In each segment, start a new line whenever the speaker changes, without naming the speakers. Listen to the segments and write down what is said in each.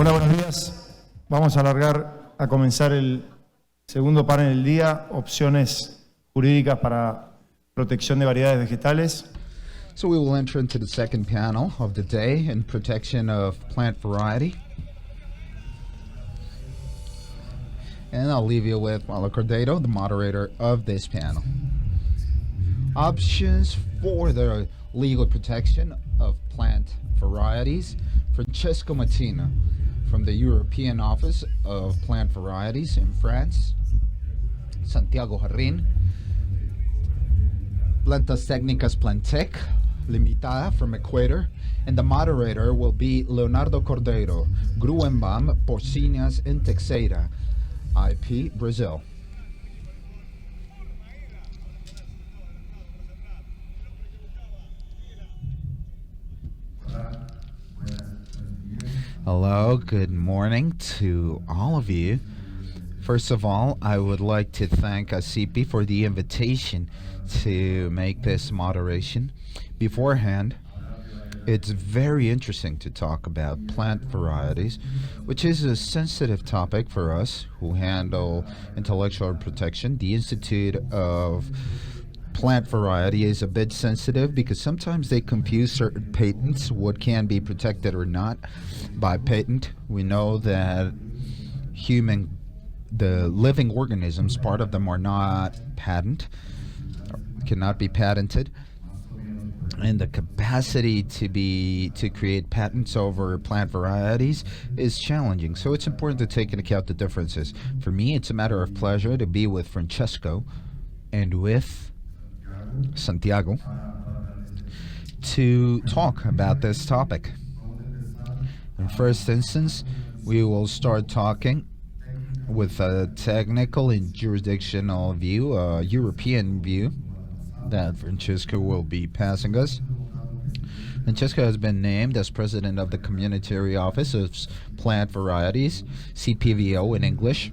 Hola, buenos días. Vamos a comenzar el segundo panel del día, opciones jurídicas para protección de variedades vegetales.
So we will enter into the second panel of the day in protection of plant variety. And I'll leave you with Cordeiro, the moderator of this panel. Options for the legal protection of plant varieties. Francesco Mattina from the European Office of Plant Varieties in France. Santiago Jarrín. Plantas Técnicas Plantec, Ltda from Ecuador. And the moderator will be Leonardo Cordeiro, Gruenbaum, Possinhas, and Teixeira, IP, Brazil. Hello, good morning to all of you. First of all, I would like to thank ASIPI for the invitation to make this moderation. Beforehand, it's very interesting to talk about plant varieties, which is a sensitive topic for us who handle intellectual protection. The Institute of Plant Variety is a bit sensitive because sometimes they confuse certain patents, what can be protected or not by patent. We know that the living organisms, part of them are not cannot be patented. And the capacity to create patents over plant varieties is challenging. So it's important to take into account the differences. For me, it's a matter of pleasure to be with Francesco and with Santiago to talk about this topic. In first instance, we will start talking with a technical and jurisdictional view, a European view that Francesco will be passing us. Francesco has been named as president of the Community Office of Plant Varieties, CPVO in English,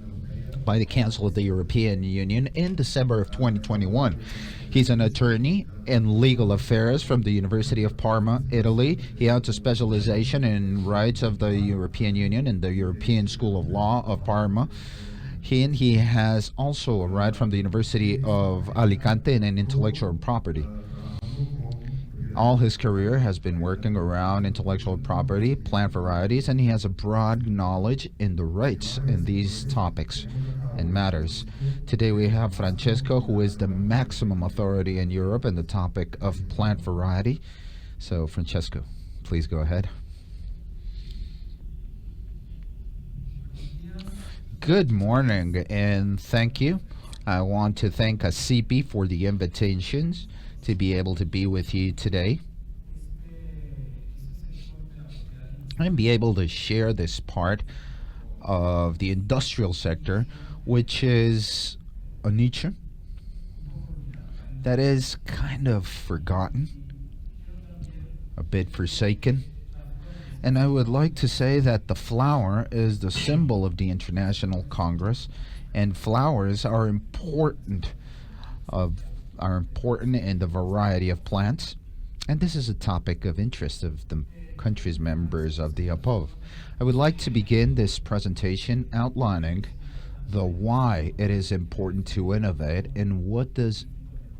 by the Council of the European Union in December of 2021. He's an attorney in legal affairs from the University of Parma, Italy. He has a specialization in rights of the European Union in the European School of Law of Parma. He has also arrived from the University of Alicante in intellectual property. All his career has been working around intellectual property, plant varieties, and he has a broad knowledge in the rights in these topics and matters. Today we have Francesco, who is the maximum authority in Europe in the topic of plant variety. So, Francesco, please go ahead. Good morning, and thank you. I want to thank ASIPI for the invitations to be able to be with you today and be able to share this part of the industrial sector, which is a niche that is kind of forgotten, a bit forsaken. And I would like to say that the flower is the symbol of the International Congress, and flowers are important in the variety of plants. And this is a topic of interest of the country's members of the above. I would like to begin this presentation outlining the why it is important to innovate and what does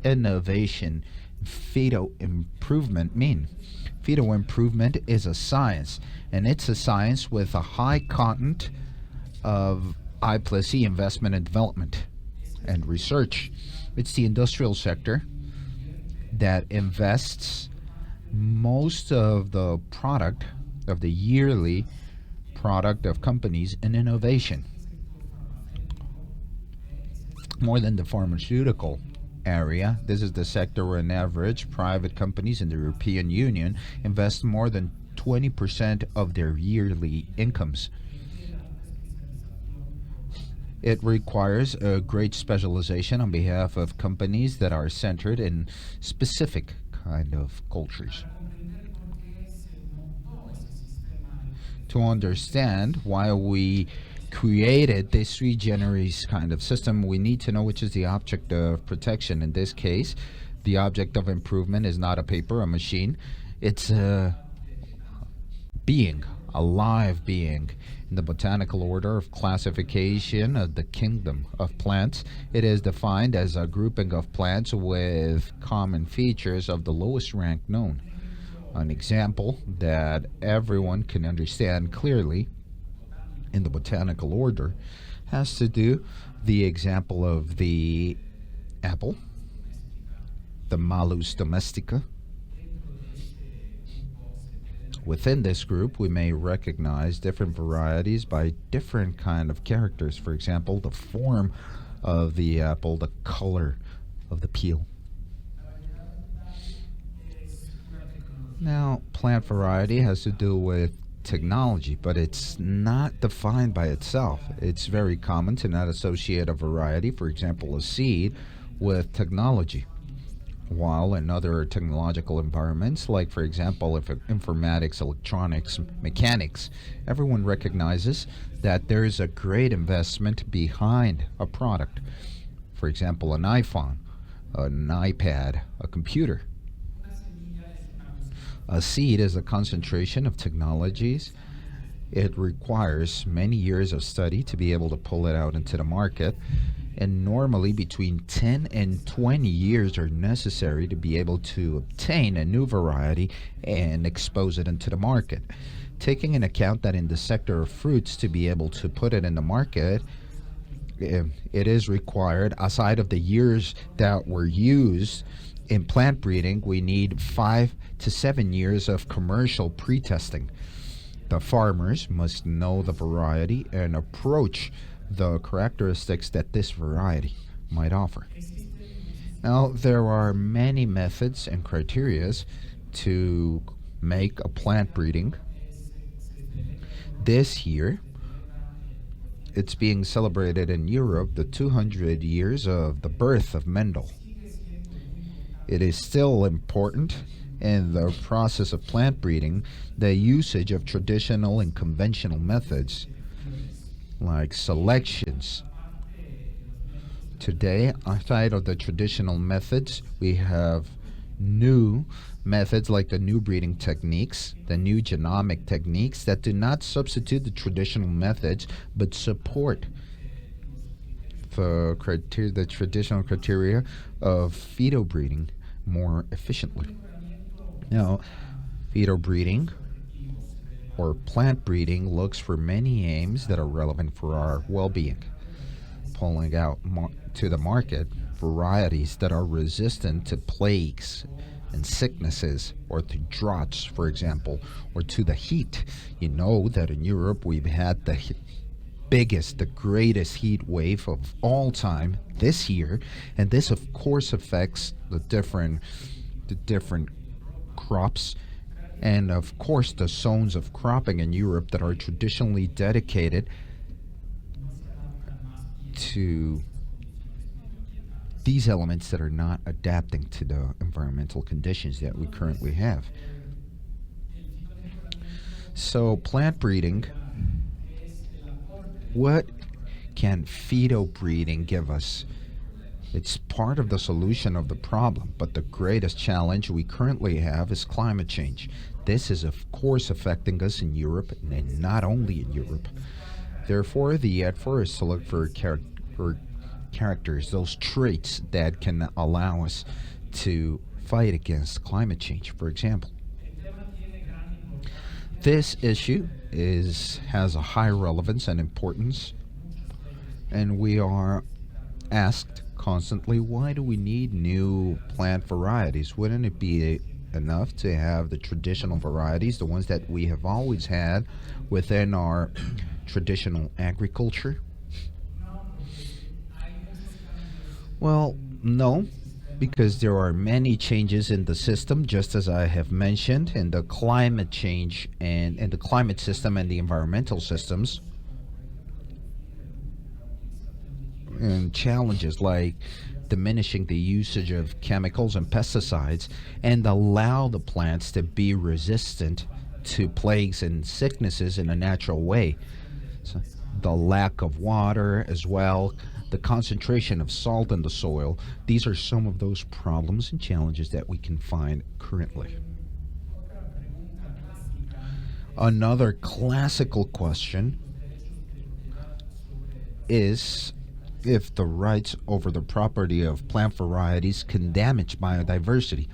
innovation, phyto improvement mean. Phyto improvement is a science, and it's a science with a high content of I+E investment and development and research. It's the industrial sector that invests most of the product, of the yearly product of companies in innovation, more than the pharmaceutical area. This is the sector where on average private companies in the European Union invest more than 20% of their yearly incomes. It requires a great specialization on behalf of companies that are centered in specific kind of cultures. To understand why we created this sui generis kind of system, we need to know which is the object of protection. In this case, the object of improvement is not a paper, a machine. It's a being, a live being. In the botanical order of classification of the kingdom of plants, it is defined as a grouping of plants with common features of the lowest rank known. An example that everyone can understand clearly in the botanical order has to do the example of the apple, the Malus domestica. Within this group, we may recognize different varieties by different kind of characters. For example, the form of the apple, the color of the peel. Now, plant variety has to do with technology, but it's not defined by itself. It's very common to not associate a variety, for example, a seed, with technology. While in other technological environments, like for example, if informatics, electronics, mechanics, everyone recognizes that there is a great investment behind a product. For example, an iPhone, an iPad, a computer. A seed is a concentration of technologies. It requires many years of study to be able to pull it out into the market. And normally between 10 and 20 years are necessary to be able to obtain a new variety and expose it into the market. Taking into account that in the sector of fruits, to be able to put it in the market, it is required, aside of the years that were used in plant breeding, we need 5 to 7 years of commercial pre-testing. The farmers must know the variety and approach the characteristics that this variety might offer. Now, there are many methods and criteria to make a plant breeding. This year, it's being celebrated in Europe, the 200 years of the birth of Mendel. It is still important in the process of plant breeding, the usage of traditional and conventional methods like selections. Today, outside of the traditional methods, we have new methods like the new breeding techniques, the new genomic techniques that do not substitute the traditional methods but support the traditional criteria of fetal breeding more efficiently. Now, fetal breeding or plant breeding looks for many aims that are relevant for our well-being, pulling out to the market varieties that are resistant to plagues and sicknesses, or to droughts, for example, or to the heat. You know that in Europe we've had the the greatest heat wave of all time this year, and this of course affects the different crops, and of course the zones of cropping in Europe that are traditionally dedicated to these elements that are not adapting to the environmental conditions that we currently have. So plant breeding, what can fetal breeding give us? It's part of the solution of the problem, but the greatest challenge we currently have is climate change. This is of course affecting us in Europe, and not only in Europe. Therefore, the effort is to look for characters, those traits that can allow us to fight against climate change, for example. This issue has a high relevance and importance, and we are asked constantly, why do we need new plant varieties? Wouldn't it be enough to have the traditional varieties, the ones that we have always had within our traditional agriculture? Well, no, because there are many changes in the system, just as I have mentioned, in the climate change and in the climate system and the environmental systems. And challenges like diminishing the usage of chemicals and pesticides and allow the plants to be resistant to plagues and sicknesses in a natural way. So the lack of water as well, the concentration of salt in the soil, these are some of those problems and challenges that we can find currently. Another classical question is if the rights over the property of plant varieties can damage biodiversity.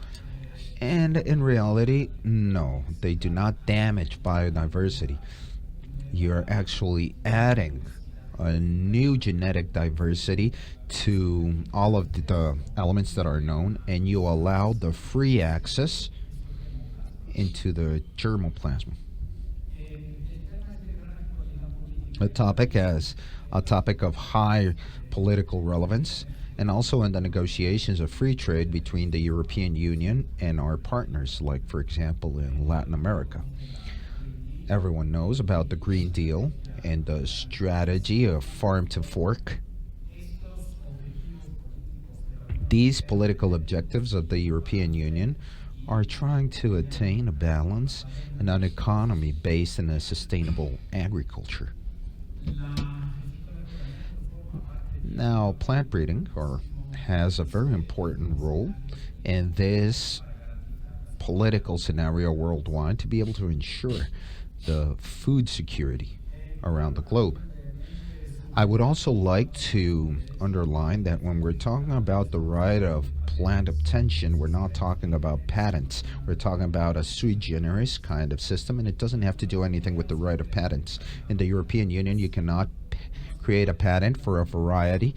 And in reality, no, they do not damage biodiversity. You're actually adding a new genetic diversity to all of the elements that are known, and you allow the free access into the germplasm. A topic of high political relevance, and also in the negotiations of free trade between the European Union and our partners, like, for example, in Latin America. Everyone knows about the Green Deal and the strategy of farm to fork. These political objectives of the European Union are trying to attain a balance in an economy based in a sustainable agriculture. Now, plant breeding has a very important role in this political scenario worldwide to be able to ensure the food security around the globe. I would also like to underline that when we're talking about the right of plant obtention, we're not talking about patents. We're talking about a sui generis kind of system, and it doesn't have to do anything with the right of patents. In the European Union, you cannot create a patent for a variety,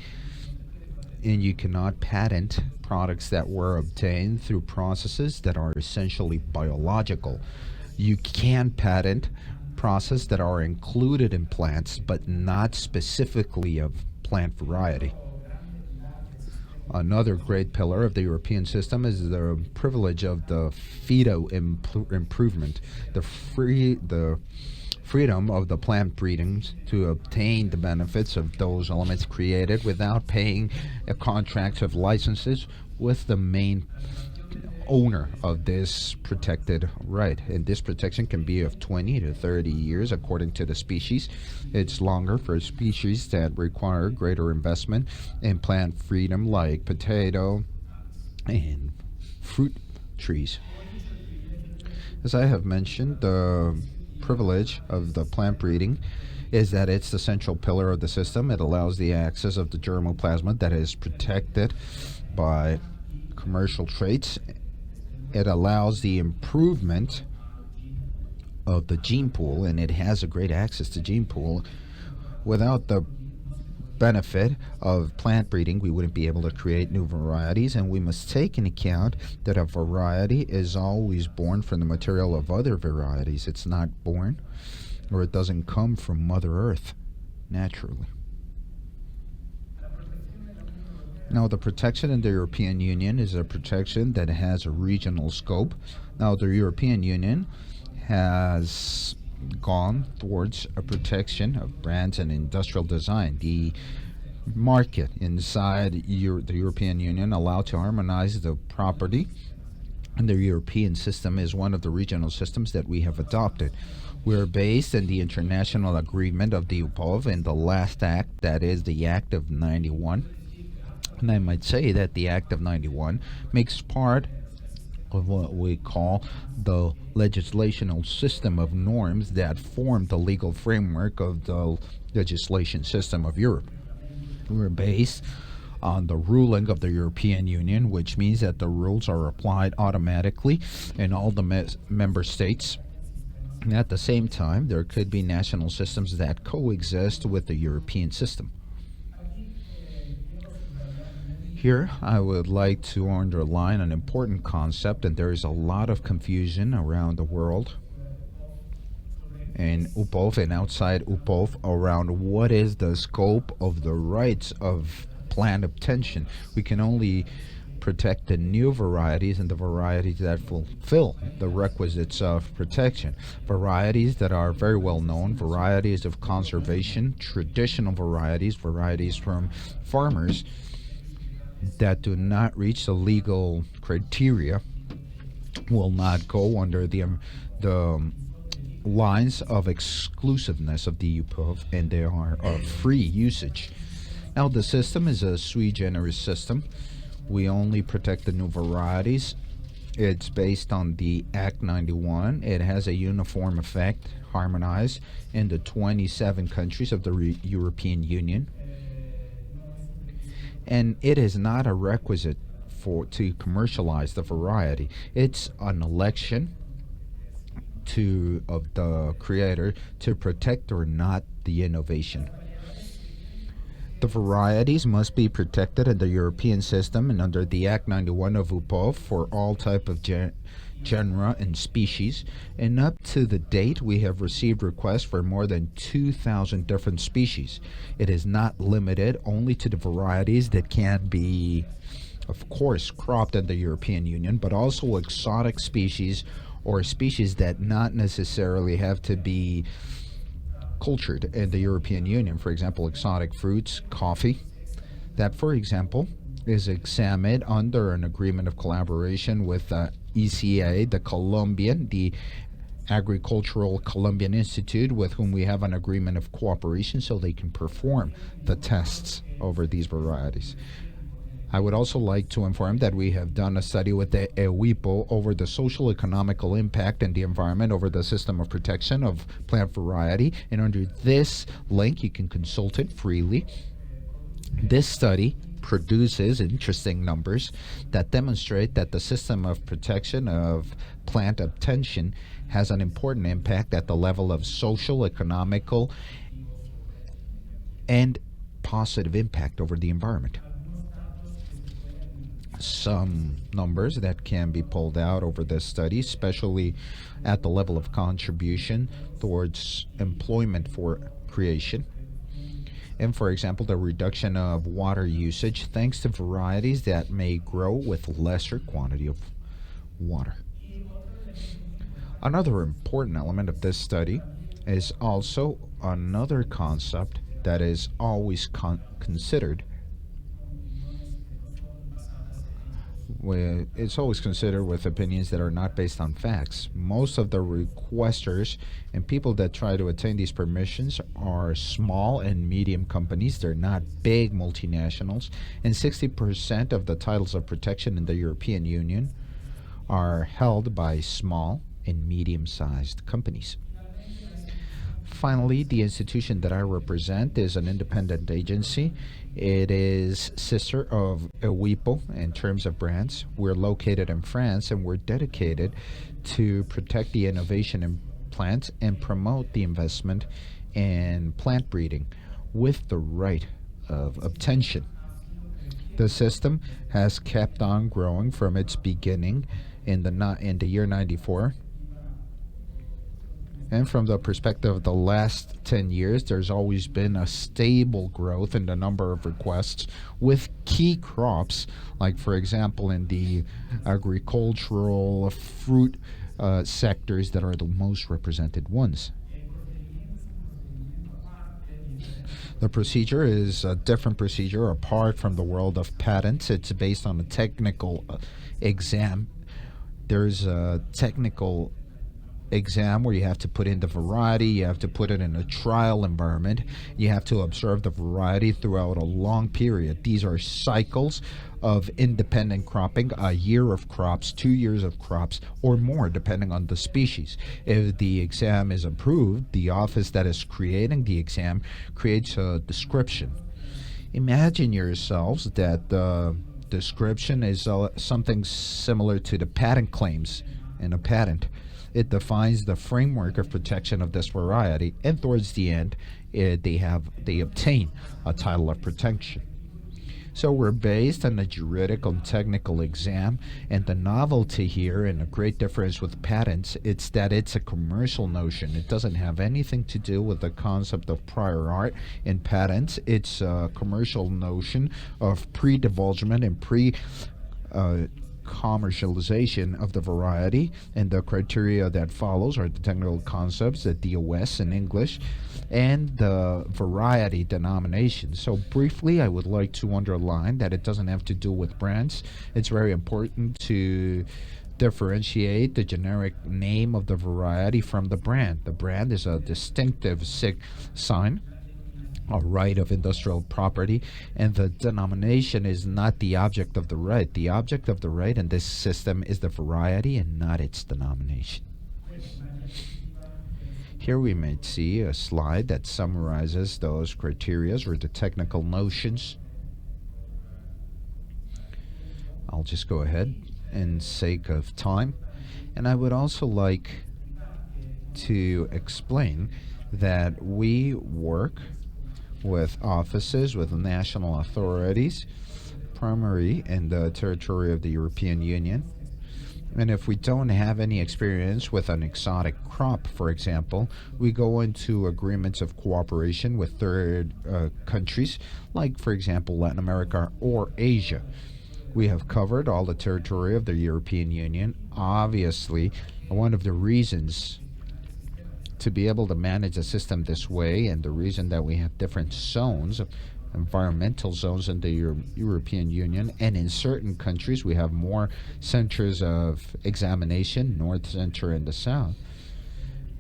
and you cannot patent products that were obtained through processes that are essentially biological. You can patent processes that are included in plants, but not specifically of plant variety. Another great pillar of the European system is the privilege of the improvement, the freedom of the plant breedings to obtain the benefits of those elements created without paying a contract of licenses with the main owner of this protected right. And this protection can be of 20 to 30 years according to the species. It's longer for species that require greater investment in plant freedom, like potato and fruit trees. As I have mentioned, the privilege of the plant breeding is that it's the central pillar of the system. It allows the access of the germplasm that is protected by commercial traits. It allows the improvement of the gene pool, and it has a great access to gene pool. Without the benefit of plant breeding, we wouldn't be able to create new varieties, and we must take into account that a variety is always born from the material of other varieties. It's not born, or it doesn't come from Mother Earth naturally. Now, the protection in the European Union is a protection that has a regional scope. Now, the European Union has gone towards a protection of brands and industrial design. The market inside the European Union allowed to harmonize the property, and the European system is one of the regional systems that we have adopted. We're based in the international agreement of the UPOV and the last act, that is the Act of 91. And I might say that the Act of 91 makes part of what we call the legislational system of norms that form the legal framework of the legislation system of Europe. We're based on the ruling of the European Union, which means that the rules are applied automatically in all the member states. And at the same time, there could be national systems that coexist with the European system. Here, I would like to underline an important concept, and there is a lot of confusion around the world in UPOV and outside UPOV around what is the scope of the rights of plant obtention. We can only protect the new varieties and the varieties that fulfill the requisites of protection. Varieties that are very well known, varieties of conservation, traditional varieties, varieties from farmers that do not reach the legal criteria will not go under the lines of exclusiveness of the UPOV, and they are of free usage. Now, the system is a sui generis system. We only protect the new varieties It's based on the Act 91. It has a uniform effect, harmonized in the 27 countries of the European Union. And it is not a requisite to commercialize the variety. It's an election of the creator to protect or not the innovation. The varieties must be protected in the European system and under the Act 91 of UPOV for all type of genera and species. And up to the date, we have received requests for more than 2,000 different species. It is not limited only to the varieties that can be, of course, cropped in the European Union, but also exotic species or species that not necessarily have to be cultured in the European Union. For example, exotic fruits, coffee, that, for example, is examined under an agreement of collaboration with ECA, the Agricultural Colombian Institute, with whom we have an agreement of cooperation so they can perform the tests over these varieties. I would also like to inform that we have done a study with the EWIPO over the social economical impact and the environment over the system of protection of plant variety. And under this link, you can consult it freely. This study produces interesting numbers that demonstrate that the system of protection of plant obtention has an important impact at the level of social, economical, and positive impact over the environment. Some numbers that can be pulled out over this study, especially at the level of contribution towards employment for creation. And for example, the reduction of water usage thanks to varieties that may grow with lesser quantity of water. Another important element of this study is also another concept that is always considered. It's always considered with opinions that are not based on facts. Most of the requesters and people that try to attain these permissions are small and medium companies. They're not big multinationals. And 60% of the titles of protection in the European Union are held by small and medium-sized companies. Finally, the institution that I represent is an independent agency. It is sister of EWIPO in terms of brands. We're located in France and we're dedicated to protect the innovation in plants and promote the investment in plant breeding with the right of obtention. The system has kept on growing from its beginning in the year 94. And from the perspective of the last 10 years, there's always been a stable growth in the number of requests with key crops, like, for example, in the agricultural fruit sectors that are the most represented ones. The procedure is a different procedure apart from the world of patents. It's based on a technical exam. There's a technical exam where you have to put in the variety, you have to put it in a trial environment, you have to observe the variety throughout a long period. These are cycles of independent cropping, a year of crops, 2 years of crops, or more, depending on the species. If the exam is approved, the office that is creating the exam creates a description. Imagine yourselves that the description is something similar to the patent claims in a patent. It defines the framework of protection of this variety, and towards the end, they obtain a title of protection. So we're based on a juridical and technical exam, and the novelty here, and a great difference with patents, it's that it's a commercial notion. It doesn't have anything to do with the concept of prior art. In patents, it's a commercial notion of pre-divulgement and commercialization of the variety, and the criteria that follows are the technical concepts, the DOS in English, and the variety denomination. So briefly, I would like to underline that it doesn't have to do with brands. It's very important to differentiate the generic name of the variety from the brand. The brand is a distinctive sign a right of industrial property, and the denomination is not the object of the right. The object of the right in this system is the variety and not its denomination. Here we might see a slide that summarizes those criteria or the technical notions. I'll just go ahead in sake of time. And I would also like to explain that we work with offices, with national authorities, primarily in the territory of the European Union. And if we don't have any experience with an exotic crop, for example, we go into agreements of cooperation with third countries, like, for example, Latin America or Asia. We have covered all the territory of the European Union. Obviously, one of the reasons to be able to manage a system this way, and the reason that we have different zones, environmental zones in the European Union, and in certain countries we have more centers of examination, north, center, and the south.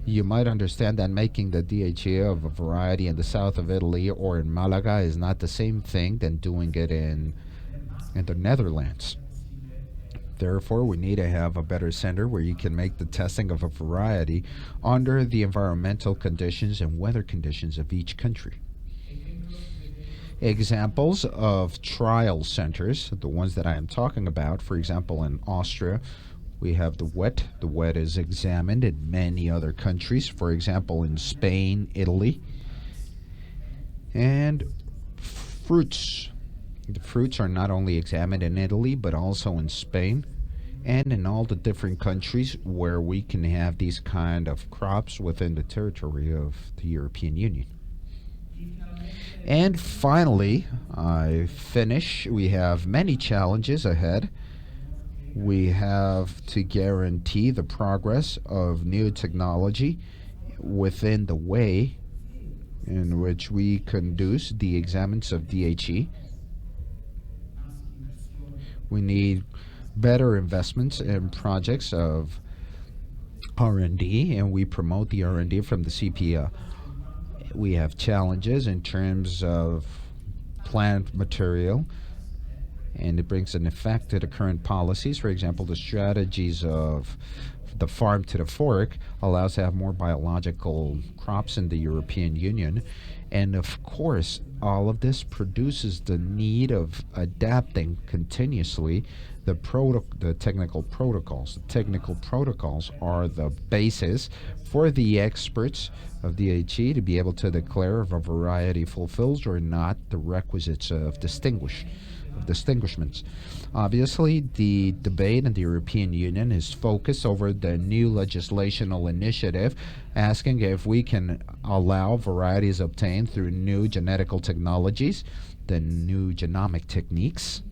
You might understand that making the DHA of a variety in the south of Italy or in Malaga is not the same thing than doing it in the Netherlands. Therefore, we need to have a better center where you can make the testing of a variety under the environmental conditions and weather conditions of each country. Examples of trial centers, the ones that I am talking about, for example, in Austria, we have the wet. The wet is examined in many other countries, for example, in Spain, Italy. And fruits. The fruits are not only examined in Italy, but also in Spain and in all the different countries where we can have these kind of crops within the territory of the European Union. And finally, I finish. We have many challenges ahead. We have to guarantee the progress of new technology within the way in which we conduce the examines of DHE. We need better investments in projects of R&D, and we promote the R&D from the CPA. We have challenges in terms of plant material, and it brings an effect to the current policies. For example, the strategies of the farm to the fork allows to have more biological crops in the European Union. And of course, all of this produces the need of adapting continuously the technical protocols. The technical protocols are the basis for the experts of DHE to be able to declare if a variety fulfills or not the requisites of distinguishments. Obviously, the debate in the European Union is focused over the new legislational initiative, asking if we can allow varieties obtained through new genetical technologies, the new genomic techniques.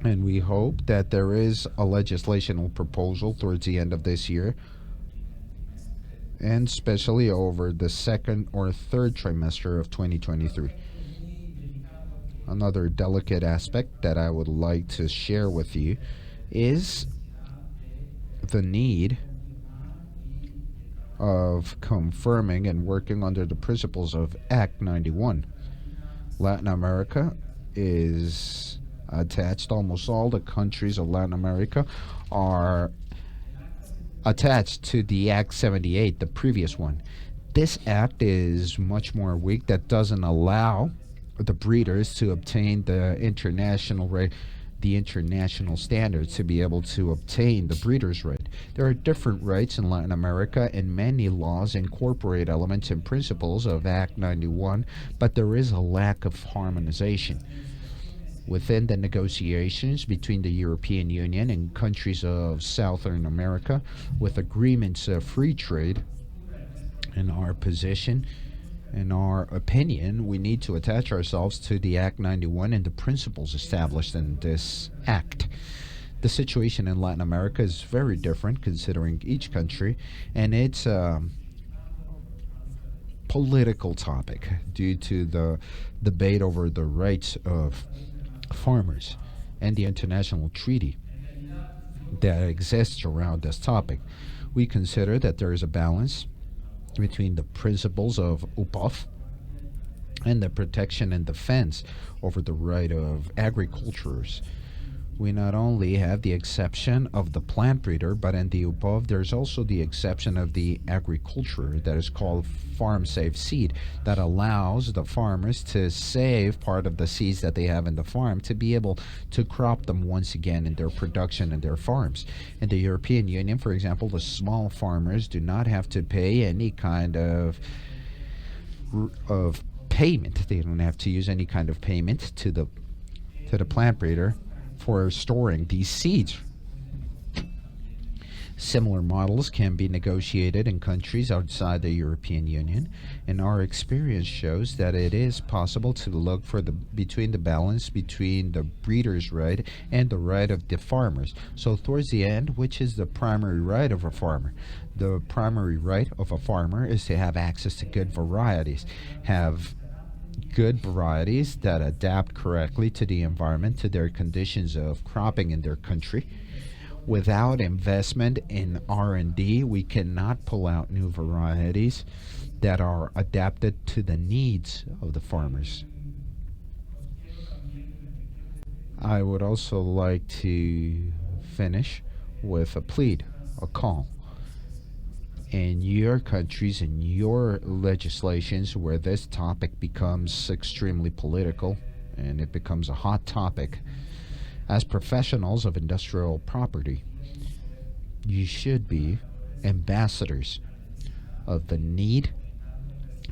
And we hope that there is a legislational proposal towards the end of this year, and especially over the second or third trimester of 2023. Another delicate aspect that I would like to share with you is the need of confirming and working under the principles of Act 91. Latin America is attached. Almost all the countries of Latin America are attached to the Act 78, the previous one. This act is much more weak. That doesn't allow the breeders to obtain the international standards to be able to obtain the breeder's right. There are different rights in Latin America, and many laws incorporate elements and principles of Act 91, but there is a lack of harmonization. Within the negotiations between the European Union and countries of Southern America, with agreements of free trade, in our position, in our opinion, we need to attach ourselves to the Act 91 and the principles established in this act. The situation in Latin America is very different considering each country, and it's a political topic due to the debate over the rights of farmers and the international treaty that exists around this topic. We consider that there is a balance between the principles of UPOF and the protection and defense over the right of agricultures. We not only have the exception of the plant breeder, but in the above, there's also the exception of the agriculture that is called farm safe seed, that allows the farmers to save part of the seeds that they have in the farm to be able to crop them once again in their production and their farms. In the European Union, for example, the small farmers do not have to pay any kind of payment. They don't have to use any kind of payment to the plant breeder for storing these seeds. Similar models can be negotiated in countries outside the European Union, and our experience shows that it is possible to look for the balance between the breeder's right and the right of the farmers. So towards the end, which is the primary right of a farmer? The primary right of a farmer is to have access to good varieties, have good varieties that adapt correctly to the environment, to their conditions of cropping in their country. Without investment in R&D, we cannot pull out new varieties that are adapted to the needs of the farmers. I would also like to finish with a plea, a call. In your countries, in your legislations, where this topic becomes extremely political and it becomes a hot topic, as professionals of industrial property, you should be ambassadors of the need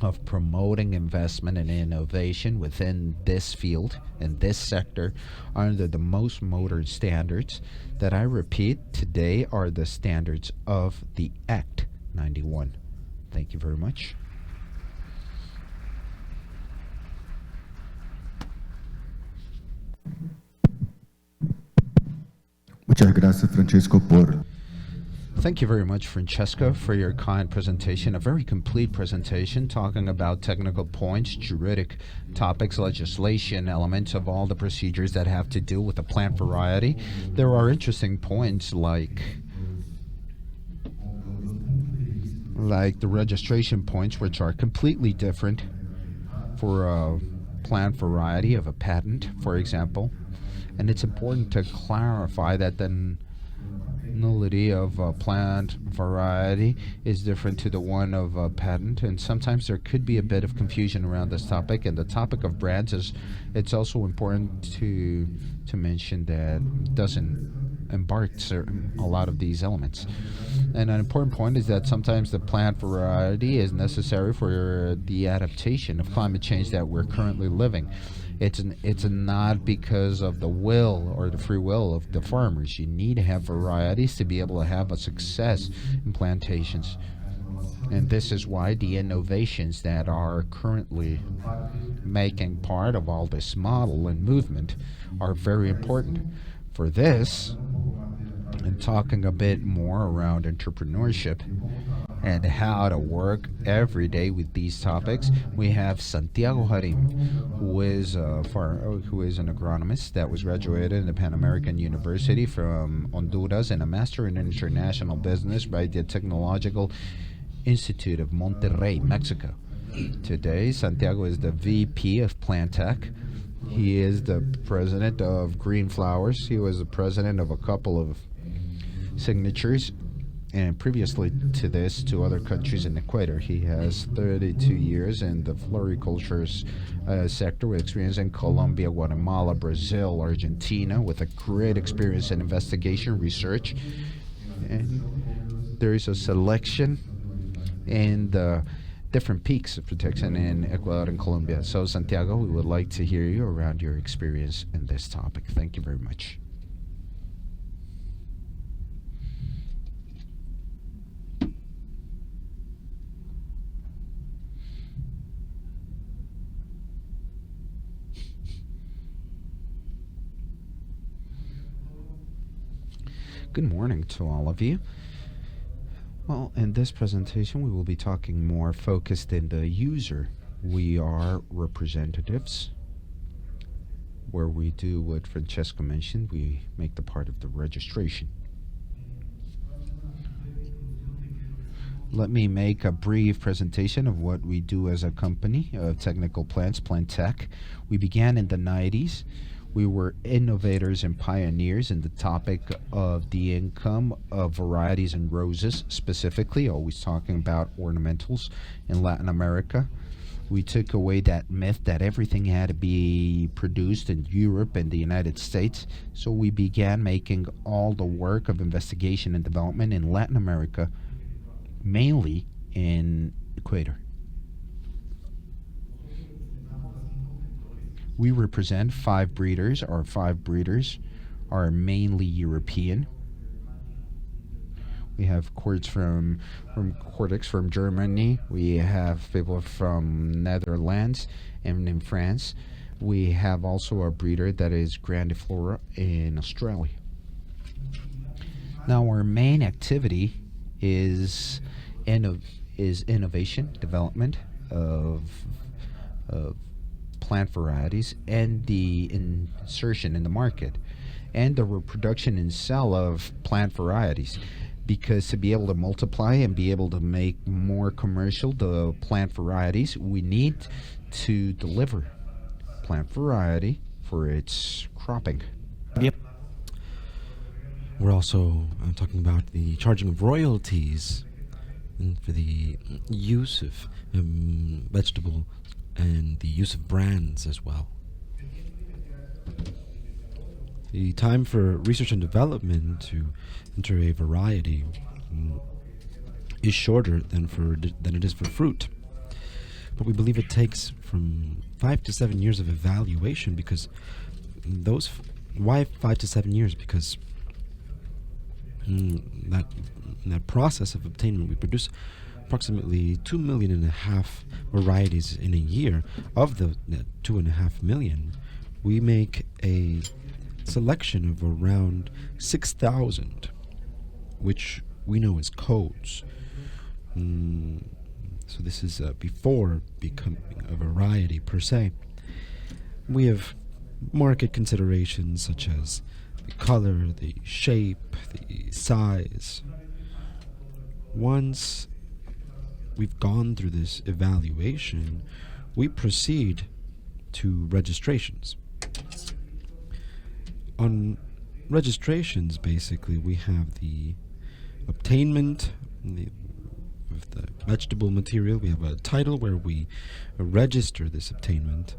of promoting investment and innovation within this field and this sector under the most modern standards that, I repeat, today are the standards of the Act 91. Thank you very much.
Muchas gracias, Francesco, por...
Thank you very much, Francesco, for your kind presentation, a very complete presentation talking about technical points, juridic topics, legislation, elements of all the procedures that have to do with the plant variety. There are interesting points like the registration points, which are completely different for a plant variety of a patent, for example. And it's important to clarify that the nullity of a plant variety is different to the one of a patent, and sometimes there could be a bit of confusion around this topic. And the topic of brands it's also important to mention that it doesn't embark a lot of these elements. And an important point is that sometimes the plant variety is necessary for the adaptation of climate change that we're currently living. It's not because of the will or the free will of the farmers. You need to have varieties to be able to have a success in plantations. And this is why the innovations that are currently making part of all this model and movement are very important. For this, and talking a bit more around entrepreneurship and how to work every day with these topics, we have Santiago Jarrín, who is an agronomist that was graduated in the Pan American University from Honduras and a master in international business by the Technological Institute of Monterrey, Mexico. Today, Santiago is the VP of Plantec. He is the president of Green Flowers. He was the president of a couple of signatures, and previously to this, to other countries in Ecuador. He has 32 years in the floriculture sector with experience in Colombia, Guatemala, Brazil, Argentina, with a great experience in investigation research. And there is a selection in the different peaks of protection in Ecuador and Colombia. So, Santiago, we would like to hear you around your experience in this topic. Thank you very much. Good morning to all of you. Well, in this presentation, we will be talking more focused in the user. We are representatives, where we do what Francesco mentioned. We make the part of the registration. Let me make a brief presentation of what we do as a company of technical plants, Plantec. We began in the 90s. We were innovators and pioneers in the topic of the income of varieties and roses, specifically, always talking about ornamentals in Latin America. We took away that myth that everything had to be produced in Europe and the United States, so we began making all the work of investigation and development in Latin America, mainly in Ecuador. We represent 5 breeders. Our 5 breeders are mainly European. We have Cordeiro from Germany. We have people from Netherlands and in France. We have also a breeder that is Grandiflora in Australia. Now our main activity is innovation, development of plant varieties and the insertion in the market and the reproduction and sale of plant varieties. Because to be able to multiply and be able to make more commercial the plant varieties, we need to deliver plant variety for its cropping.
Yep. We're also talking about the charging of royalties and for the use of vegetable and the use of brands as well. The time for research and development to enter a variety is shorter than it is for fruit. But we believe it takes from 5 to 7 years of evaluation because why 5 to 7 years? Because that process of obtainment, we produce approximately 2.5 million varieties in a year. Of the 2.5 million, we make a selection of around 6,000, which we know as codes. So this is before becoming a variety per se. We have market considerations such as the color, the shape, the size. Once we've gone through this evaluation, we proceed to registrations. On registrations, basically, we have the obtainment of the vegetable material. We have a title where we register this obtainment.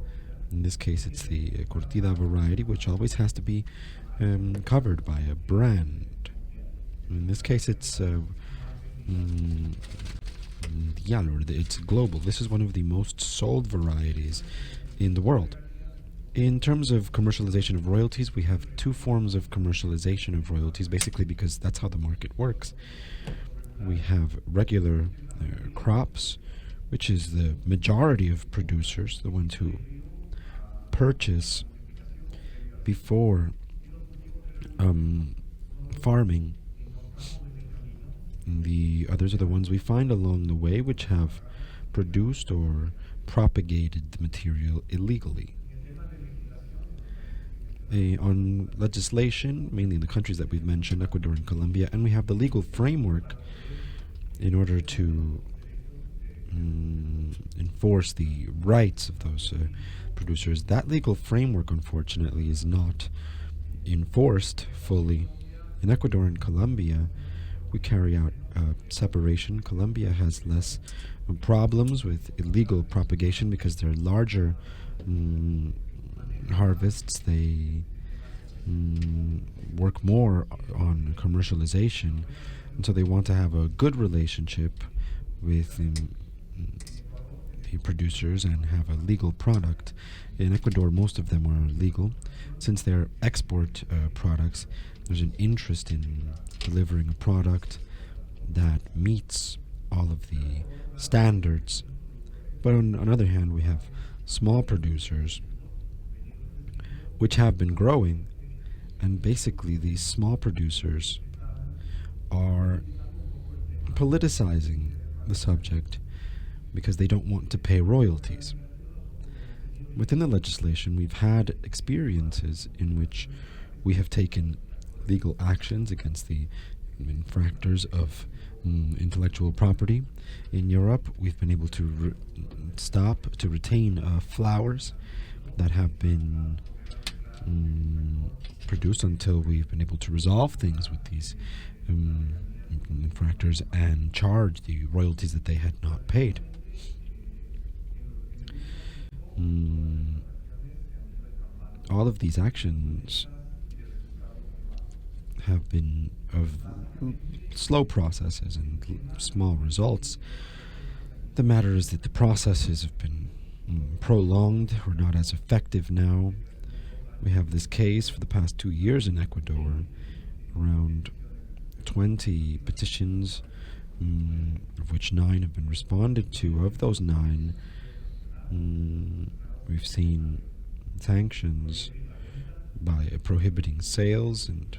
In this case, it's the Ltda variety, which always has to be covered by a brand. In this case, it's it's global. This is one of the most sold varieties in the world. In terms of commercialization of royalties, we have 2 forms of commercialization of royalties, basically because that's how the market works. We have regular crops, which is the majority of producers, the ones who purchase before farming. The others are the ones we find along the way, which have produced or propagated the material illegally. On legislation, mainly in the countries that we've mentioned, Ecuador and Colombia, and we have the legal framework in order to enforce the rights of those producers. That legal framework, unfortunately, is not enforced fully. In Ecuador and Colombia, we carry out separation. Colombia has less problems with illegal propagation because they're larger harvests. They work more on commercialization, and so they want to have a good relationship with the producers and have a legal product. In Ecuador, most of them are legal. Since they're export products, there's an interest in delivering a product that meets all of the standards. But on the other hand, we have small producers which have been growing, and basically these small producers are politicizing the subject because they don't want to pay royalties. Within the legislation, we've had experiences in which we have taken legal actions against the infractors of intellectual property. In Europe, we've been able to retain flowers that have been produced until we've been able to resolve things with these infractors and charge the royalties that they had not paid. All of these actions have been of slow processes and small results. The matter is that the processes have been prolonged or not as effective now. We have this case for the past 2 years in Ecuador, around 20 petitions, of which 9 have been responded to. Of those 9, we've seen sanctions by prohibiting sales and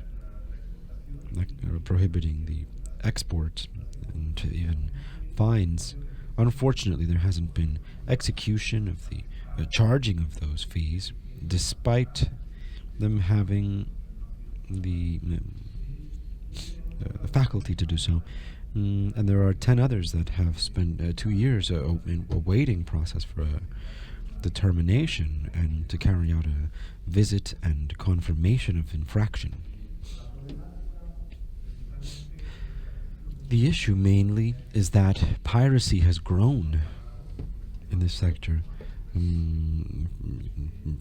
prohibiting the export and even fines. Unfortunately, there hasn't been execution of the charging of those fees, despite them having the faculty to do so. And there are 10 others that have spent 2 years in a waiting process for a determination and to carry out a visit and confirmation of infraction. The issue mainly is that piracy has grown in this sector,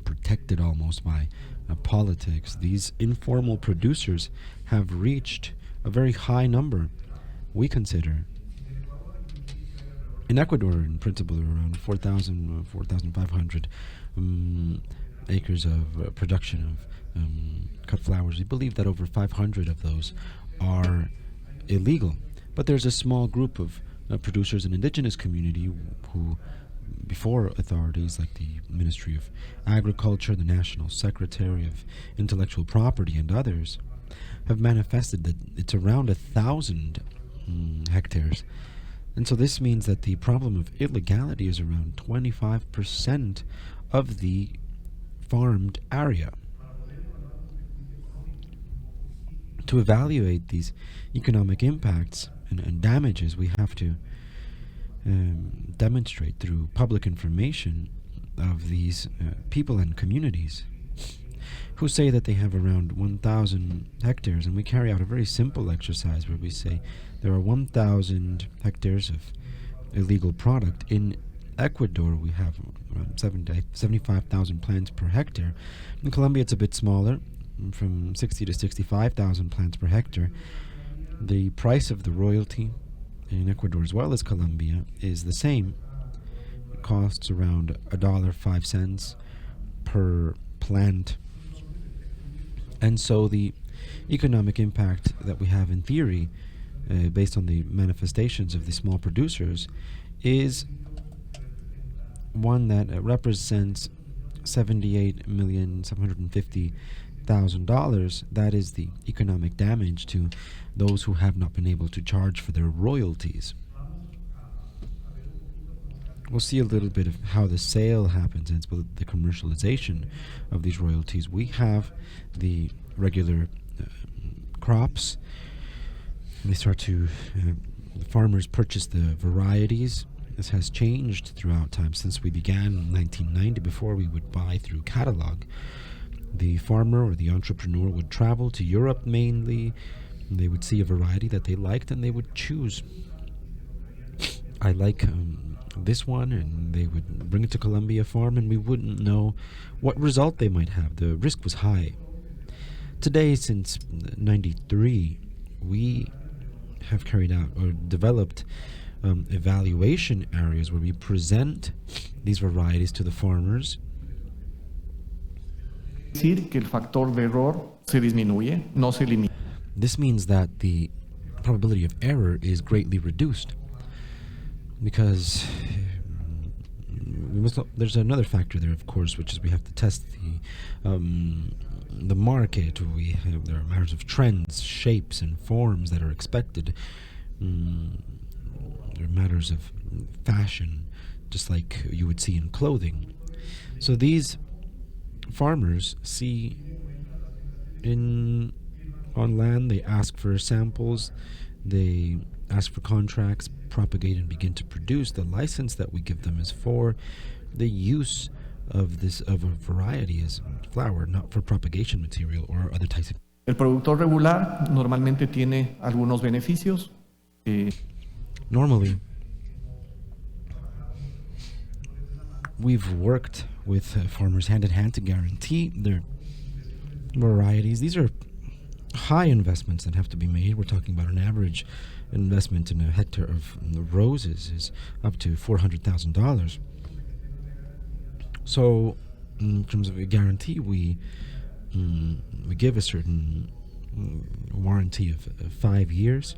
protected almost by politics. These informal producers have reached a very high number, we consider. In Ecuador, in principle, there are around 4,500 acres of production of cut flowers. We believe that over 500 of those are illegal. But there's a small group of producers and indigenous community who, before authorities like the Ministry of Agriculture, the National Secretary of Intellectual Property, and others, have manifested that it's around 1,000 hectares. And so this means that the problem of illegality is around 25% of the farmed area. To evaluate these economic impacts and damages, we have to demonstrate through public information of these people and communities who say that they have around 1,000 hectares, and we carry out a very simple exercise where we say there are 1,000 hectares of illegal product. In Ecuador, we have around 75,000 plants per hectare. In Colombia, it's a bit smaller, from 60 to 65,000 plants per hectare. The price of the royalty in Ecuador as well as Colombia is the same. It costs around $1.05 per plant. And so the economic impact that we have in theory, based on the manifestations of the small producers, is one that represents $78,750,000. That is the economic damage to those who have not been able to charge for their royalties. We'll see a little bit of how the sale happens and the commercialization of these royalties. We have the regular crops. They start to, the farmers purchase the varieties. This has changed throughout time since we began in 1990. Before, we would buy through catalog. The farmer or the entrepreneur would travel to Europe mainly. They would see a variety that they liked and they would choose. I like this one, and they would bring it to Colombia farm, and we wouldn't know what result they might have. The risk was high. Today, since 93, we have carried out or developed evaluation areas where we present these varieties to the farmers.
Decir que el factor de error se disminuye, no se elimina.
This means that the probability of error is greatly reduced, because there's another factor there, of course, which is we have to test the market. There are matters of trends, shapes, and forms that are expected. There are matters of fashion, just like you would see in clothing. So these farmers see on land, they ask for samples, they ask for contracts, propagate, and begin to produce, the license that we give them is for the use of a variety as flower, not for propagation material or other types of.
El productor regular normalmente tiene algunos beneficios.
Normally, we've worked with farmers hand in hand to guarantee their varieties. These are high investments that have to be made. We're talking about an average investment in a hectare of roses is up to $400,000. So, in terms of a guarantee, we give a certain warranty of 5 years.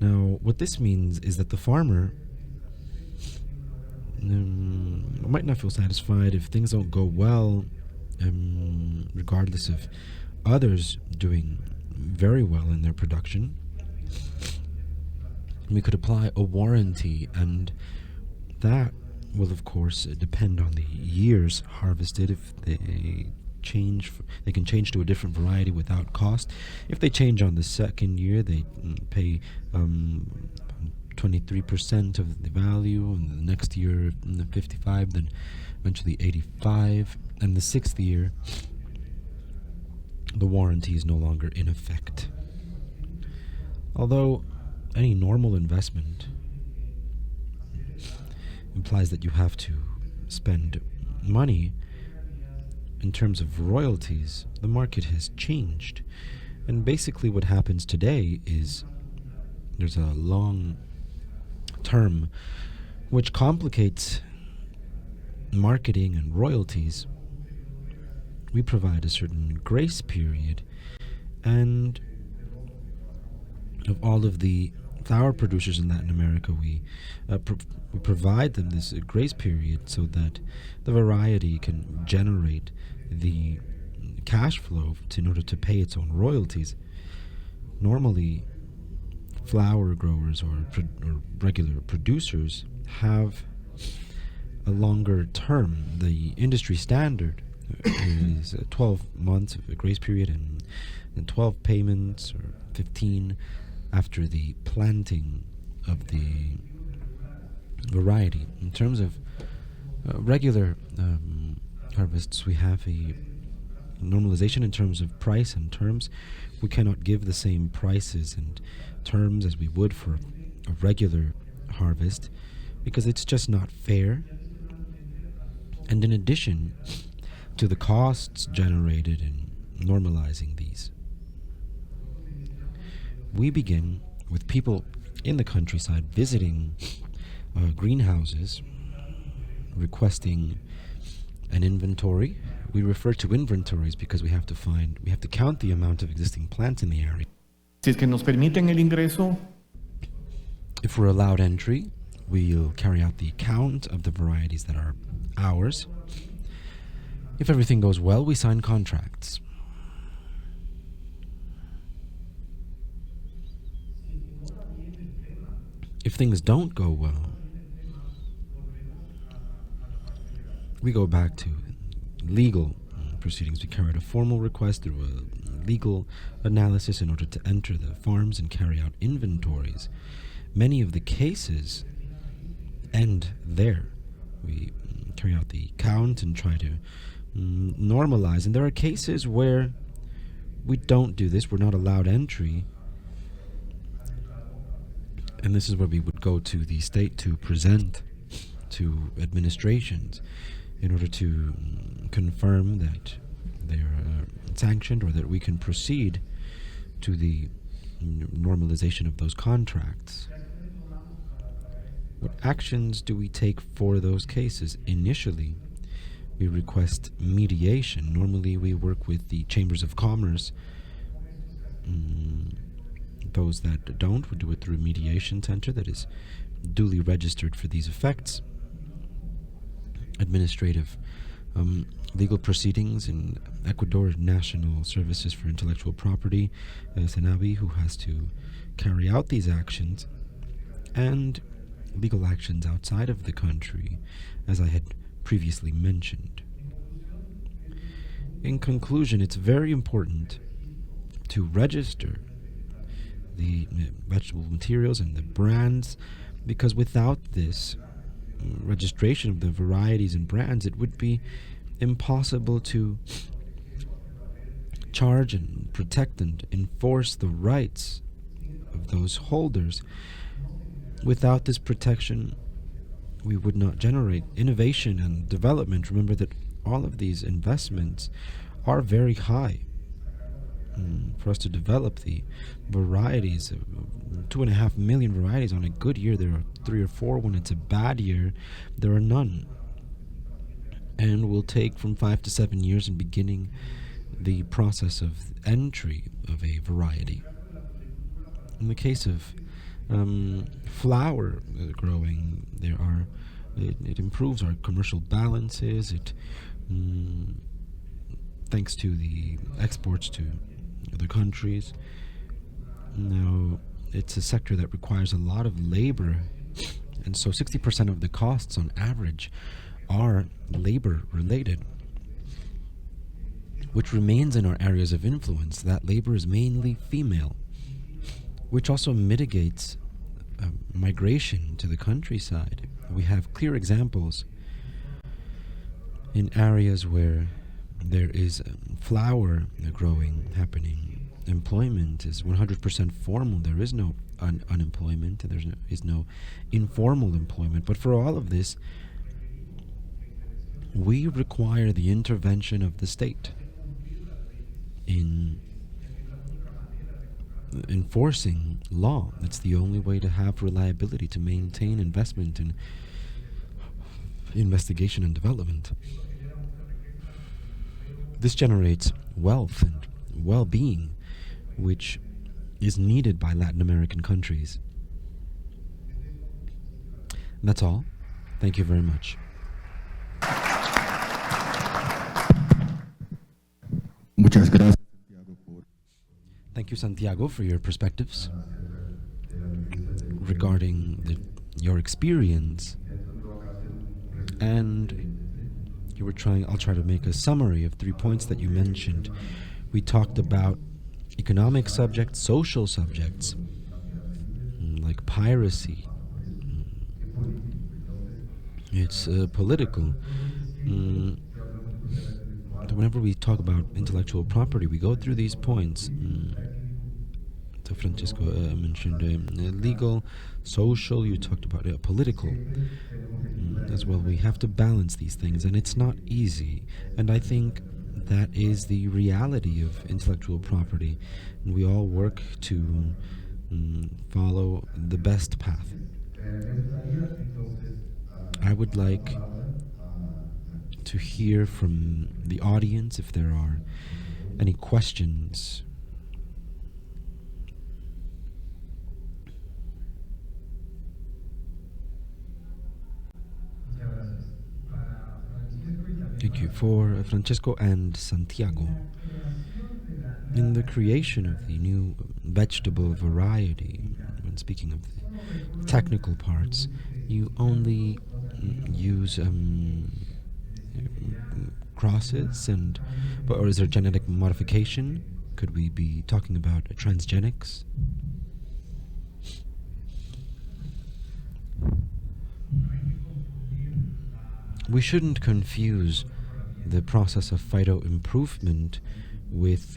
Now, what this means is that the farmer might not feel satisfied if things don't go well, regardless of others doing very well in their production. We could apply a warranty, and that will, of course, depend on the years harvested. If they can change to a different variety without cost. If they change on the second year, they pay 23% of the value, and the next year 55, then eventually 85, and the sixth year the warranty is no longer in effect. Although any normal investment implies that you have to spend money, in terms of royalties, the market has changed. And basically what happens today is there's a long term which complicates marketing and royalties. We provide a certain grace period, and of all of the flower producers in Latin America, we provide them this grace period so that the variety can generate the cash flow in order to pay its own royalties. Normally, flower growers or regular producers have a longer term. The industry standard is 12 months of a grace period and 12 payments or 15 after the planting of the variety. In terms of regular harvests, we have a normalization in terms of price and terms. We cannot give the same prices and terms as we would for a regular harvest because it's just not fair. And in addition to the costs generated in normalizing these, we begin with people in the countryside visiting greenhouses, requesting an inventory. We refer to inventories because we have to count the amount of existing plants in the area.
Si es que nos permiten el ingreso,
If we're allowed entry, we'll carry out the count of the varieties that are ours. If everything goes well, we sign contracts. If things don't go well, we go back to legal proceedings. We carry out a formal request through a legal analysis in order to enter the farms and carry out inventories. Many of the cases end there. We carry out the count and try to normalize. And there are cases where we don't do this. We're not allowed entry. And this is where we would go to the state to present to administrations in order to confirm that they are sanctioned or that we can proceed to the normalization of those contracts. What actions do we take for those cases? Initially, we request mediation. Normally, we work with the chambers of commerce. Those that don't would do it through a mediation center that is duly registered for these effects. Administrative legal proceedings in Ecuador, National Services for Intellectual Property, SENAVI, who has to carry out these actions, and legal actions outside of the country, as I had previously mentioned. In conclusion, it's very important to register the vegetable materials and the brands, because without this registration of the varieties and brands, it would be impossible to charge and protect and enforce the rights of those holders. Without this protection, we would not generate innovation and development. Remember that all of these investments are very high. For us to develop the varieties, 2.5 million varieties on a good year, there are 3 or 4. When it's a bad year, there are none. And will take from 5 to 7 years in beginning the process of entry of a variety. In the case of flower growing, it improves our commercial balances. It thanks to the exports to other countries. Now, it's a sector that requires a lot of labor, and so 60% of the costs on average are labor related, which remains in our areas of influence. That labor is mainly female, which also mitigates migration to the countryside. We have clear examples in areas where there is flower growing happening. Employment is 100% formal. There is no unemployment. There is no informal employment. But for all of this, we require the intervention of the state in enforcing law. It's the only way to have reliability, to maintain investment in investigation and development. This generates wealth and well-being, which is needed by Latin American countries. That's all. Thank you very much.
Muchas gracias, Santiago, por
Thank you, Santiago, for your perspectives regarding your experience. And I'll try to make a summary of 3 points that you mentioned. We talked about economic subjects, social subjects, like piracy. It's political. Whenever we talk about intellectual property, we go through these points. So Francesco mentioned legal, social, you talked about political as well. We have to balance these things, and it's not easy. And I think that is the reality of intellectual property. And we all work to follow the best path. I would like to hear from the audience if there are any questions. Thank you. For Francesco and Santiago, in the creation of the new vegetable variety, when speaking of the technical parts, you only use crosses, or is there genetic modification? Could we be talking about transgenics? We shouldn't confuse the process of phyto-improvement with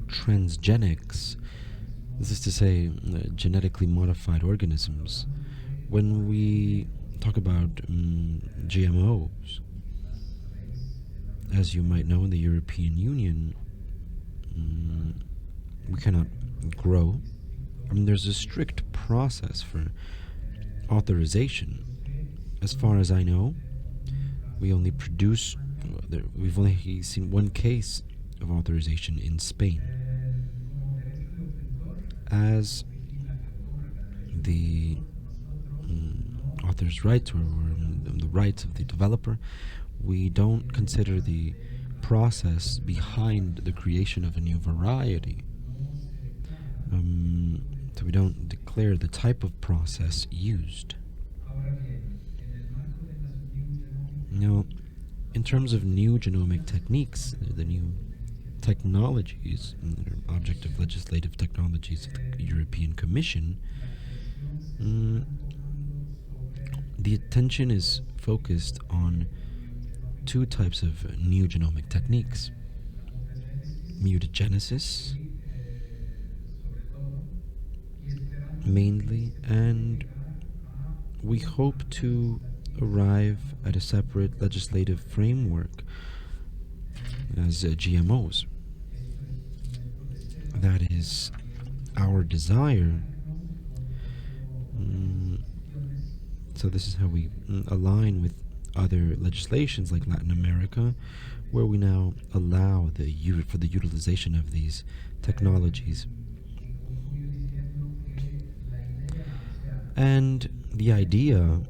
transgenics. This is to say, genetically modified organisms. When we talk about GMOs, as you might know, in the European Union, we cannot grow. There's a strict process for authorization. As far as I know, we've only seen one case of authorization in Spain. As the author's rights or the rights of the developer, we don't consider the process behind the creation of a new variety. So we don't declare the type of process used. Now, in terms of new genomic techniques, the new technologies, object of legislative technologies of the European Commission, the attention is focused on two types of new genomic techniques: mutagenesis, mainly, and we hope to arrive at a separate legislative framework as GMOs. That is our desire. So this is how we align with other legislations like Latin America, where we now allow for the utilization of these technologies. And the idea,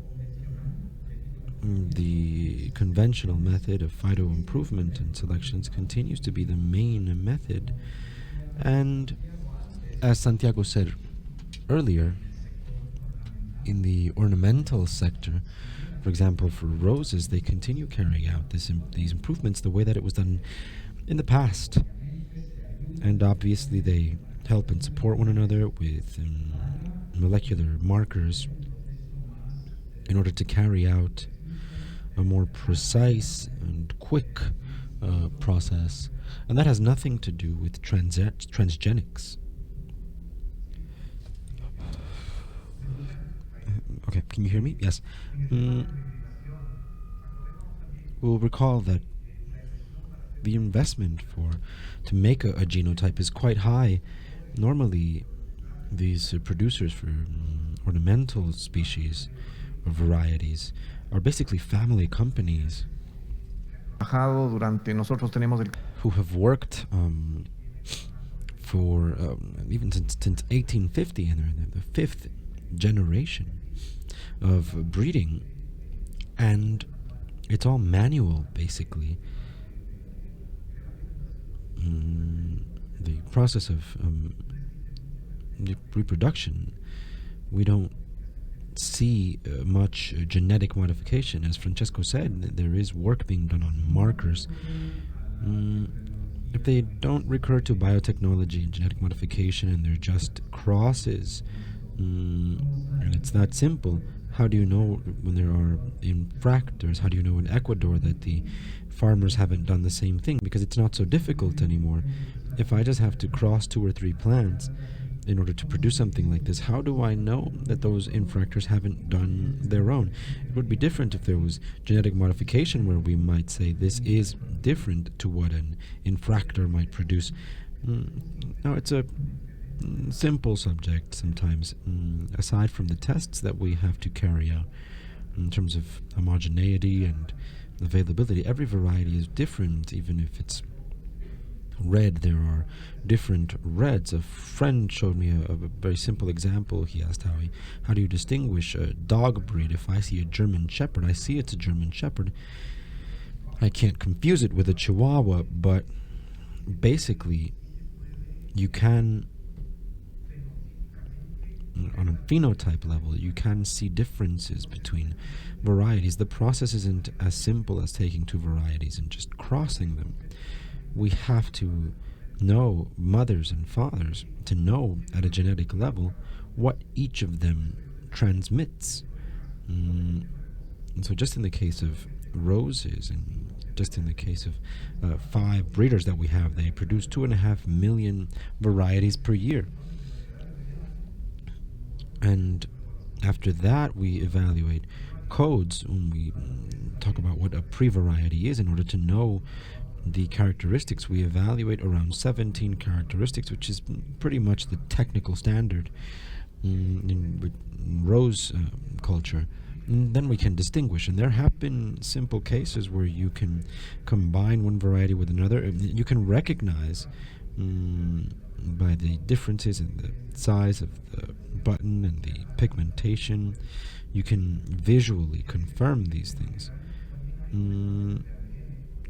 the conventional method of phyto improvement and selections continues to be the main method. And as Santiago said earlier, in the ornamental sector, for example, for roses, they continue carrying out these improvements the way that it was done in the past. And obviously they help and support one another with molecular markers in order to carry out a more precise and quick process. And that has nothing to do with transgenics. Okay, can you hear me? Yes. We'll recall that the investment to make a genotype is quite high. Normally, these producers for ornamental species or varieties are basically family companies who have worked for even since 1850, and they're in the fifth generation of breeding, and it's all manual basically. The process of reproduction, we don't see much genetic modification. As Francesco said, there is work being done on markers. If they don't recur to biotechnology and genetic modification and they're just crosses, and it's that simple, how do you know when there are infractors? How do you know in Ecuador that the farmers haven't done the same thing? Because it's not so difficult anymore. If I just have to cross 2 or 3 plants in order to produce something like this, how do I know that those infractors haven't done their own? It would be different if there was genetic modification where we might say this is different to what an infractor might produce. No, it's a simple subject sometimes, aside from the tests that we have to carry out in terms of homogeneity and availability. Every variety is different. Even if it's red, there are different reds. A friend showed me a very simple example. He asked, how do you distinguish a dog breed? If I see a German Shepherd, I see it's a German Shepherd. I can't confuse it with a Chihuahua, but basically you can, on a phenotype level, you can see differences between varieties. The process isn't as simple as taking 2 varieties and just crossing them. We have to know mothers and fathers to know at a genetic level what each of them transmits. And so just in the case of roses, and just in the case of 5 breeders that we have, they produce 2.5 million varieties per year. And after that, we evaluate codes when we talk about what a pre-variety is. In order to know the characteristics, we evaluate around 17 characteristics, which is pretty much the technical standard in rose culture. And then we can distinguish. And there have been simple cases where you can combine one variety with another. You can recognize by the differences in the size of the button and the pigmentation. You can visually confirm these things. And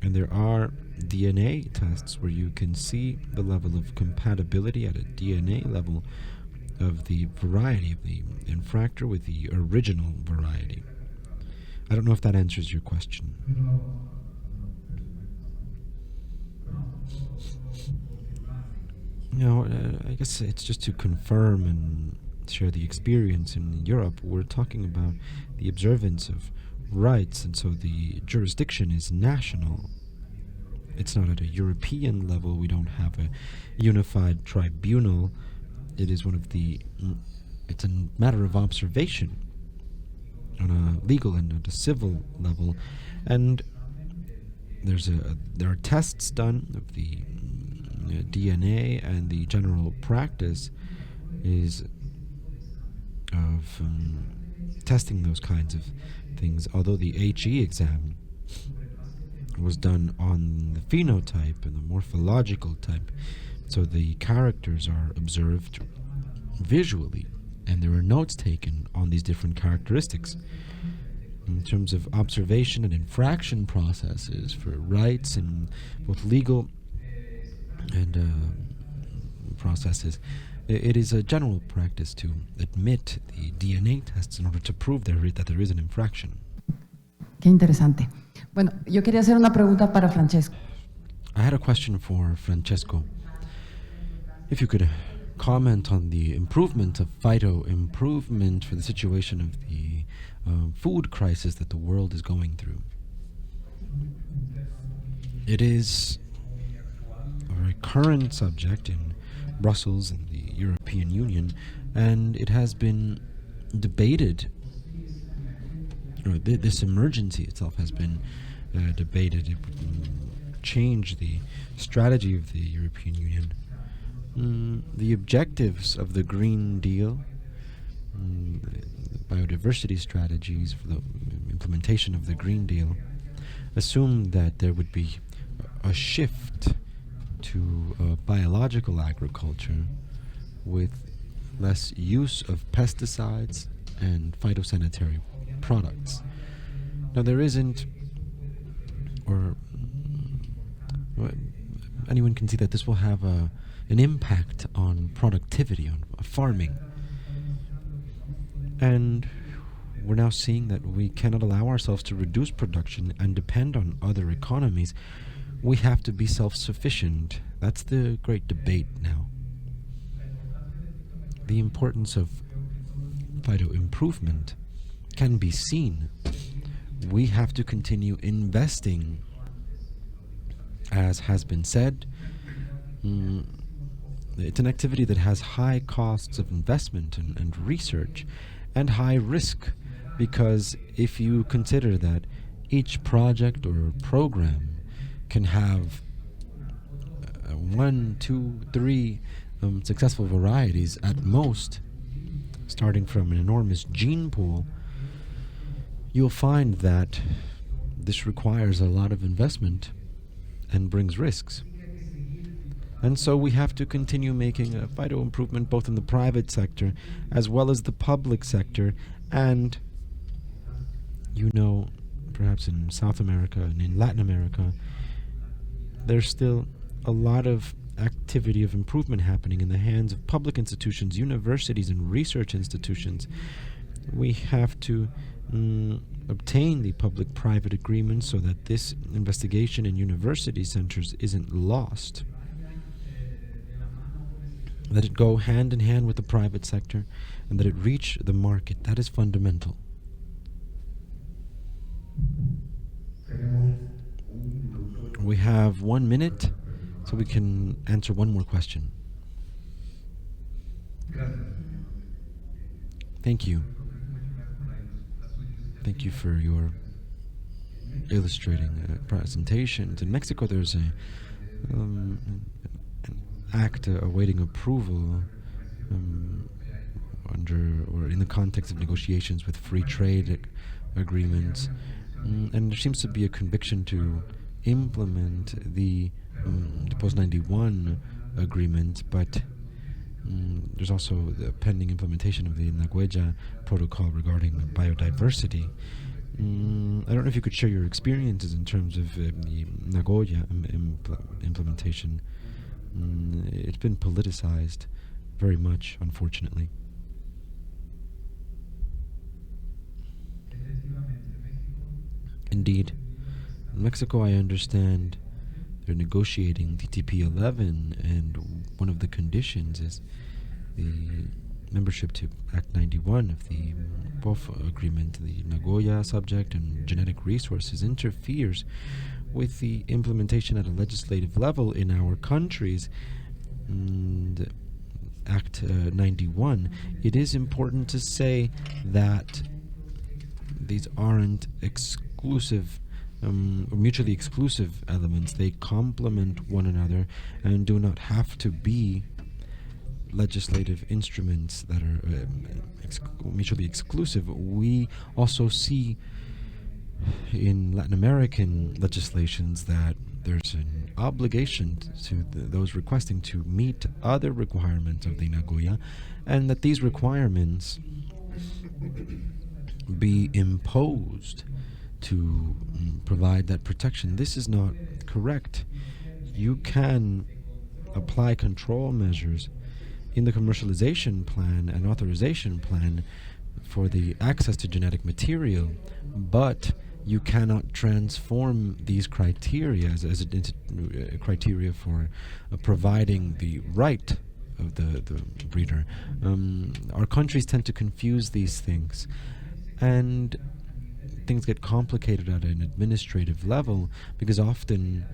there are DNA tests where you can see the level of compatibility at a DNA level of the variety of the infractor with the original variety. I don't know if that answers your question. I guess it's just to confirm and share the experience in Europe. We're talking about the observance of rights, and so the jurisdiction is national. It's not at a European level. We don't have a unified tribunal. It is it's a matter of observation on a legal and at a civil level, and there are tests done of the DNA, and the general practice is of testing those kinds of things. Although the HE exam was done on the phenotype and the morphological type, so the characters are observed visually, and there are notes taken on these different characteristics. In terms of observation and infraction processes for rights in both legal and processes, it is a general practice to admit the DNA tests in order to prove that there is an infraction.
Qué interesante. Bueno, yo quería hacer una pregunta para Francesco.
I had a question for Francesco. If you could comment on the improvement of improvement for the situation of the food crisis that the world is going through. It is a very current subject in Brussels and the European Union, and it has been debated, or this emergency itself has been debated. It would change the strategy of the European Union. The objectives of the Green Deal, the biodiversity strategies for the implementation of the Green Deal, assume that there would be a shift to biological agriculture with less use of pesticides and phytosanitary products. Now, there isn't, or anyone can see that this will have an impact on productivity, on farming. And we're now seeing that we cannot allow ourselves to reduce production and depend on other economies. We have to be self-sufficient. That's the great debate now. The importance of phyto-improvement can be seen. We have to continue investing. As has been said, it's an activity that has high costs of investment and research, and high risk, because if you consider that each project or program can have 1, 2, 3 successful varieties at most, starting from an enormous gene pool, you'll find that this requires a lot of investment and brings risks. And so we have to continue making a phyto improvement both in the private sector as well as the public sector. And, perhaps in South America and in Latin America, there's still a lot of activity of improvement happening in the hands of public institutions, universities, and research institutions. We have to obtain the public-private agreement so that this investigation in university centers isn't lost. That it go hand in hand with the private sector, and that it reach the market. That is fundamental. We have 1 minute, so we can answer one more question. Thank you. Thank you for your illustrating presentations. In Mexico, there's an act awaiting approval under or in the context of negotiations with free trade agreements, and there seems to be a conviction to implement the post-91 agreement, but there's also the pending implementation of the Nagoya Protocol regarding biodiversity. I don't know if you could share your experiences in terms of the Nagoya implementation. It's been politicized very much, unfortunately. Indeed. In Mexico, I understand they're negotiating TTP-11, and one of the conditions is the membership to Act 91 of the BOF agreement. The Nagoya subject and genetic resources interferes with the implementation at a legislative level in our countries. And Act 91, it is important to say that these aren't exclusive or mutually exclusive elements. They complement one another and do not have to be legislative instruments that are mutually exclusive. We also see in Latin American legislations that there's an obligation to those requesting to meet other requirements of the Nagoya, and that these requirements be imposed to provide that protection. This is not correct. You can apply control measures in the commercialization plan and authorization plan for the access to genetic material, but you cannot transform these criteria into criteria for providing the right of the breeder. Our countries tend to confuse these things, and things get complicated at an administrative level because often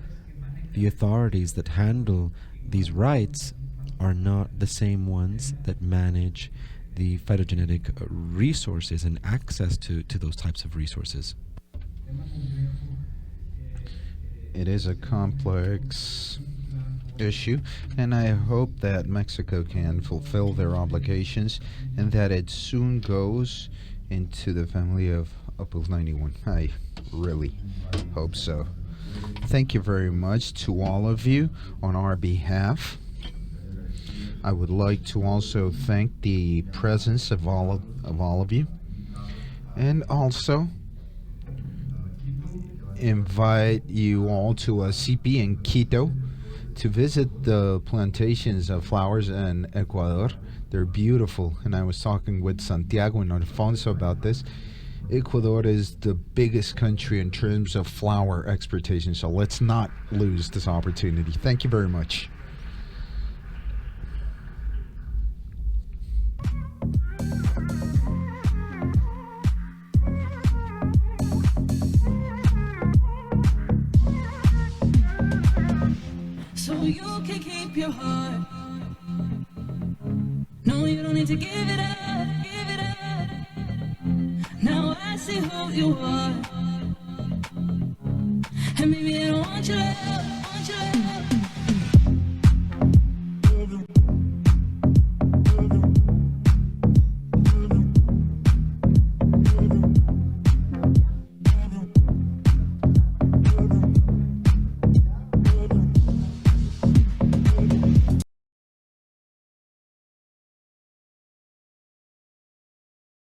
the authorities that handle these rights are not the same ones that manage the phytogenetic resources and access to those types of resources.
It is a complex issue, and I hope that Mexico can fulfill their obligations and that it soon goes into the family of Opus 91. I really hope so. Thank you very much to all of you on our behalf. I would like to also thank the presence of all of you, and also invite you all to ASIPI in Quito to visit the plantations of flowers in Ecuador. They're beautiful, and I was talking with Santiago and Alfonso about this. Ecuador is the biggest country in terms of flower exportation, so let's not lose this opportunity. Thank you very much.
So you can keep your heart. No, you don't need to give it up, give it up. Now I see who you are. And maybe I don't want your love, want your love.